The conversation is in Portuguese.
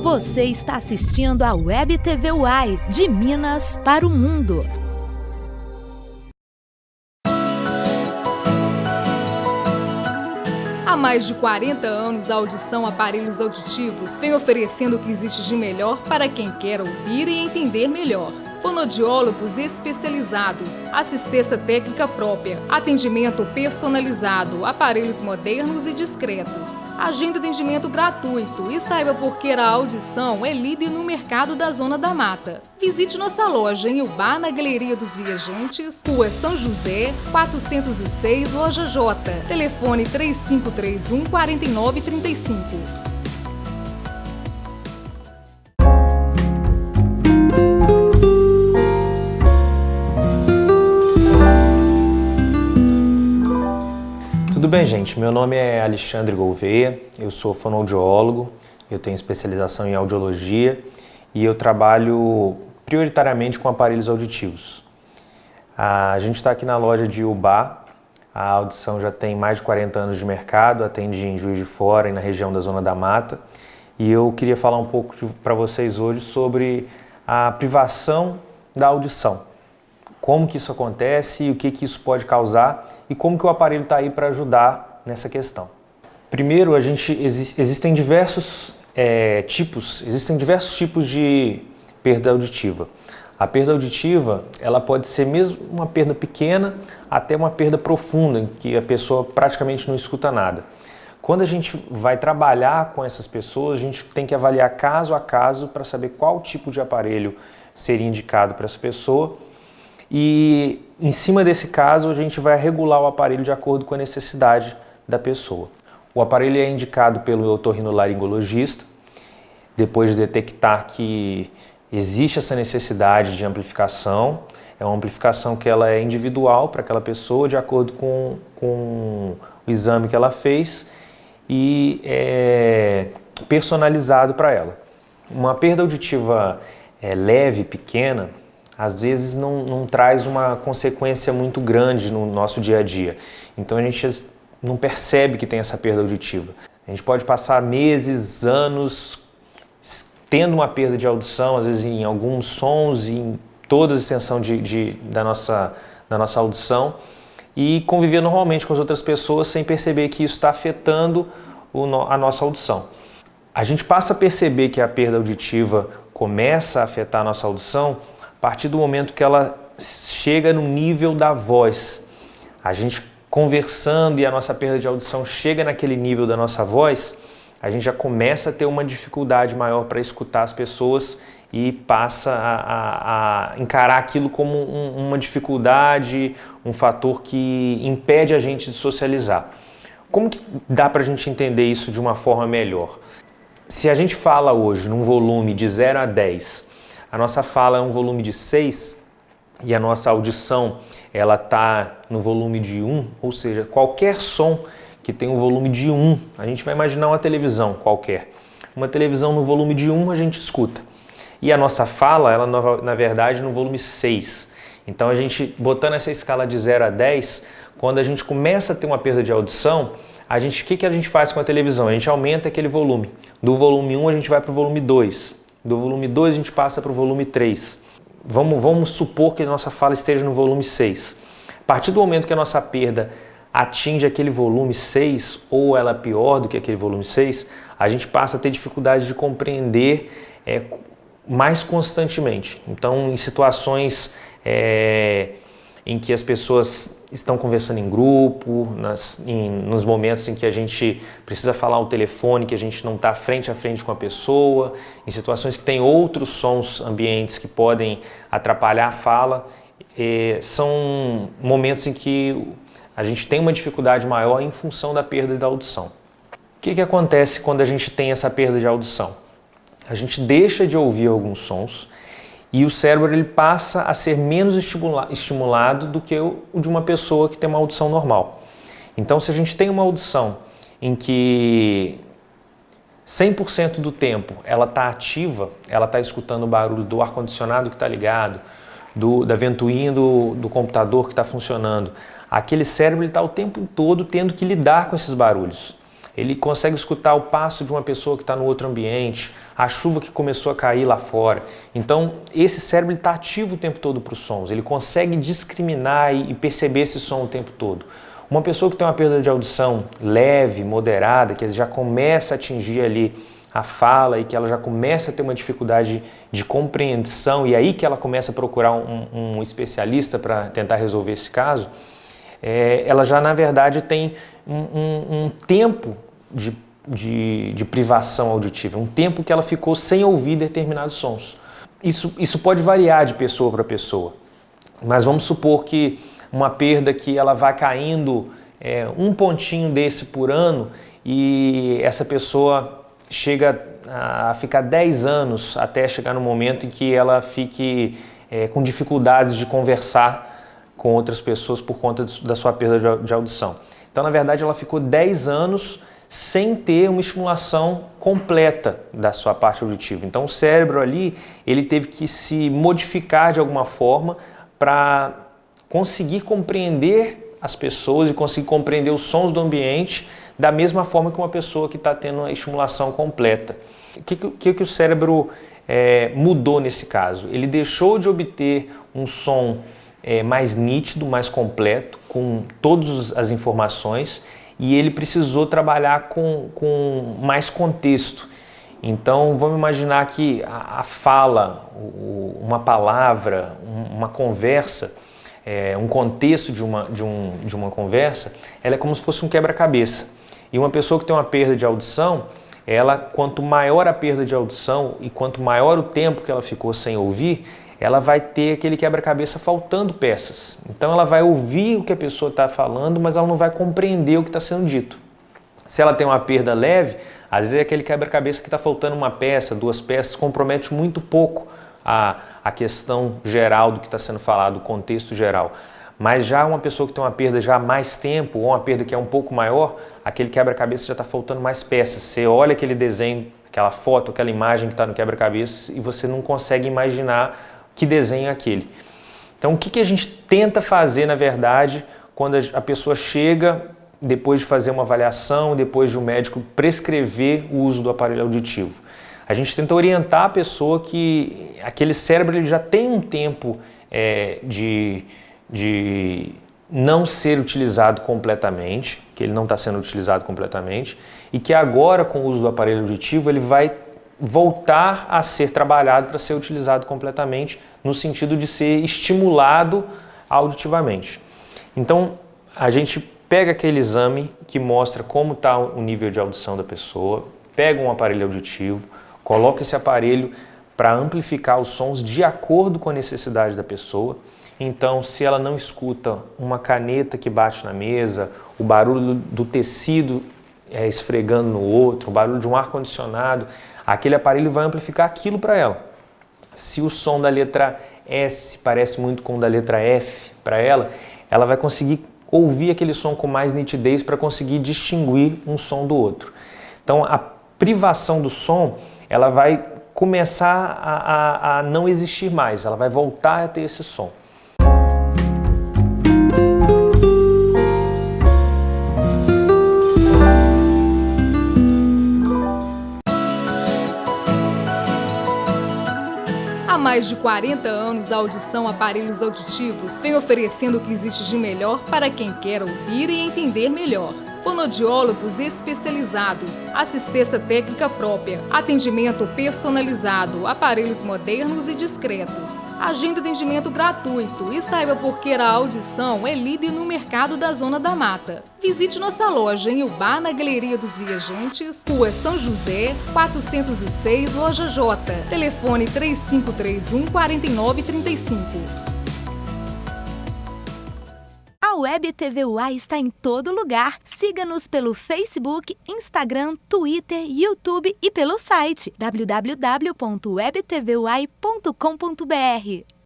Você está assistindo a Web TV Uai, de Minas para o mundo. Há mais de 40 anos, a Audição Aparelhos Auditivos vem oferecendo o que existe de melhor para quem quer ouvir e entender melhor. Fonoaudiólogos especializados, assistência técnica própria, atendimento personalizado, aparelhos modernos e discretos, agenda atendimento gratuito e saiba por que a Audição é líder no mercado da Zona da Mata. Visite nossa loja em Ubá, na Galeria dos Viajantes, Rua São José, 406, Loja J. Telefone 3531-4935. Tudo bem, gente? Meu nome é Alexandre Gouveia, eu sou fonoaudiólogo, eu tenho especialização em audiologia e eu trabalho prioritariamente com aparelhos auditivos. A gente está aqui na loja de Ubá, a Audição já tem mais de 40 anos de mercado, atende em Juiz de Fora e na região da Zona da Mata, e eu queria falar um pouco para vocês hoje sobre a privação da audição. Como que isso acontece e o que isso pode causar e como que o aparelho está aí para ajudar nessa questão. Primeiro, existem diversos tipos de perda auditiva. A perda auditiva, ela pode ser mesmo uma perda pequena até uma perda profunda, em que a pessoa praticamente não escuta nada. Quando a gente vai trabalhar com essas pessoas, a gente tem que avaliar caso a caso para saber qual tipo de aparelho seria indicado para essa pessoa. E em cima desse caso a gente vai regular o aparelho de acordo com a necessidade da pessoa. O aparelho é indicado pelo otorrinolaringologista, depois de detectar que existe essa necessidade de amplificação. É uma amplificação que ela é individual para aquela pessoa, de acordo com o exame que ela fez e é personalizado para ela. Uma perda auditiva leve, pequena, às vezes não traz uma consequência muito grande no nosso dia a dia. Então a gente não percebe que tem essa perda auditiva. A gente pode passar meses, anos tendo uma perda de audição, às vezes em alguns sons e em toda a extensão da nossa audição, e conviver normalmente com as outras pessoas sem perceber que isso está afetando a nossa audição. A gente passa a perceber que a perda auditiva começa a afetar a nossa audição a partir do momento que ela chega no nível da voz. A gente conversando e a nossa perda de audição chega naquele nível da nossa voz, a gente já começa a ter uma dificuldade maior para escutar as pessoas e passa a encarar aquilo como uma dificuldade, um fator que impede a gente de socializar. Como que dá para a gente entender isso de uma forma melhor? Se a gente fala hoje num volume de 0 a 10, a nossa fala é um volume de 6 e a nossa audição ela está no volume de 1, ou seja, qualquer som que tem um volume de 1, a gente vai imaginar uma televisão qualquer. Uma televisão no volume de 1 a gente escuta. E a nossa fala, ela na verdade no volume 6. Então a gente, botando essa escala de 0 a 10, quando a gente começa a ter uma perda de audição, o que a gente faz com a televisão? A gente aumenta aquele volume. Do volume 1 a gente vai para o volume 2. Do volume 2 a gente passa para o volume 3. Vamos supor que a nossa fala esteja no volume 6. A partir do momento que a nossa perda atinge aquele volume 6, ou ela é pior do que aquele volume 6, a gente passa a ter dificuldade de compreender mais constantemente. Então, em situações em que as pessoas estão conversando em grupo, nos momentos em que a gente precisa falar ao telefone, que a gente não está frente a frente com a pessoa, em situações que tem outros sons ambientes que podem atrapalhar a fala, são momentos em que a gente tem uma dificuldade maior em função da perda da audição. O que acontece quando a gente tem essa perda de audição? A gente deixa de ouvir alguns sons e o cérebro ele passa a ser menos estimulado do que o de uma pessoa que tem uma audição normal. Então, se a gente tem uma audição em que 100% do tempo ela está ativa, ela está escutando o barulho do ar-condicionado que está ligado, da ventoinha do computador que está funcionando, aquele cérebro está o tempo todo tendo que lidar com esses barulhos. ele consegue escutar o passo de uma pessoa que está no outro ambiente, a chuva que começou a cair lá fora. Então, esse cérebro está ativo o tempo todo para os sons, ele consegue discriminar e perceber esse som o tempo todo. Uma pessoa que tem uma perda de audição leve, moderada, que já começa a atingir ali a fala e que ela já começa a ter uma dificuldade de compreensão e aí que ela começa a procurar um especialista para tentar resolver esse caso, ela já na verdade tem um tempo de privação auditiva, um tempo que ela ficou sem ouvir determinados sons. Isso pode variar de pessoa para pessoa, mas vamos supor que uma perda que ela vai caindo um pontinho desse por ano e essa pessoa chega a ficar 10 anos até chegar no momento em que ela fique com dificuldades de conversar com outras pessoas por conta da sua perda de audição. Então, na verdade, ela ficou 10 anos sem ter uma estimulação completa da sua parte auditiva. Então, o cérebro ali, ele teve que se modificar de alguma forma para conseguir compreender as pessoas e conseguir compreender os sons do ambiente da mesma forma que uma pessoa que está tendo a estimulação completa. O que o cérebro mudou nesse caso? Ele deixou de obter um som mais nítido, mais completo, com todas as informações, e ele precisou trabalhar com mais contexto. Então, vamos imaginar que a fala, uma palavra, uma conversa, um contexto de uma conversa, ela é como se fosse um quebra-cabeça. E uma pessoa que tem uma perda de audição, quanto maior a perda de audição e quanto maior o tempo que ela ficou sem ouvir, ela vai ter aquele quebra-cabeça faltando peças. Então ela vai ouvir o que a pessoa está falando, mas ela não vai compreender o que está sendo dito. Se ela tem uma perda leve, às vezes aquele quebra-cabeça que está faltando uma peça, 2 peças, compromete muito pouco a questão geral do que está sendo falado, o contexto geral. Mas já uma pessoa que tem uma perda já há mais tempo, ou uma perda que é um pouco maior, aquele quebra-cabeça já está faltando mais peças. Você olha aquele desenho, aquela foto, aquela imagem que está no quebra-cabeça e você não consegue imaginar que desenho é aquele. Então, o que a gente tenta fazer, na verdade, quando a pessoa chega, depois de fazer uma avaliação, depois de um médico prescrever o uso do aparelho auditivo? A gente tenta orientar a pessoa que aquele cérebro ele já tem um tempo de não ser utilizado completamente, que ele não está sendo utilizado completamente, e que agora, com o uso do aparelho auditivo, ele vai voltar a ser trabalhado para ser utilizado completamente, no sentido de ser estimulado auditivamente. Então, a gente pega aquele exame que mostra como está o nível de audição da pessoa, pega um aparelho auditivo, coloca esse aparelho para amplificar os sons de acordo com a necessidade da pessoa. Então, se ela não escuta uma caneta que bate na mesa, o barulho do tecido esfregando no outro, o barulho de um ar-condicionado, aquele aparelho vai amplificar aquilo para ela. Se o som da letra S parece muito com o da letra F para ela, ela vai conseguir ouvir aquele som com mais nitidez para conseguir distinguir um som do outro. Então, a privação do som, ela vai começar a não existir mais, ela vai voltar a ter esse som. Há mais de 40 anos, a Audição Aparelhos Auditivos vem oferecendo o que existe de melhor para quem quer ouvir e entender melhor. Fonoaudiólogos especializados, assistência técnica própria, atendimento personalizado, aparelhos modernos e discretos, agenda de atendimento gratuito e saiba por que a audição é líder no mercado da Zona da Mata. Visite nossa loja em Ubá, na Galeria dos Viajantes, Rua São José, 406, Loja J. Telefone 3531-4935. A Web TV UAI está em todo lugar. Siga-nos pelo Facebook, Instagram, Twitter, YouTube e pelo site www.webtvuai.com.br.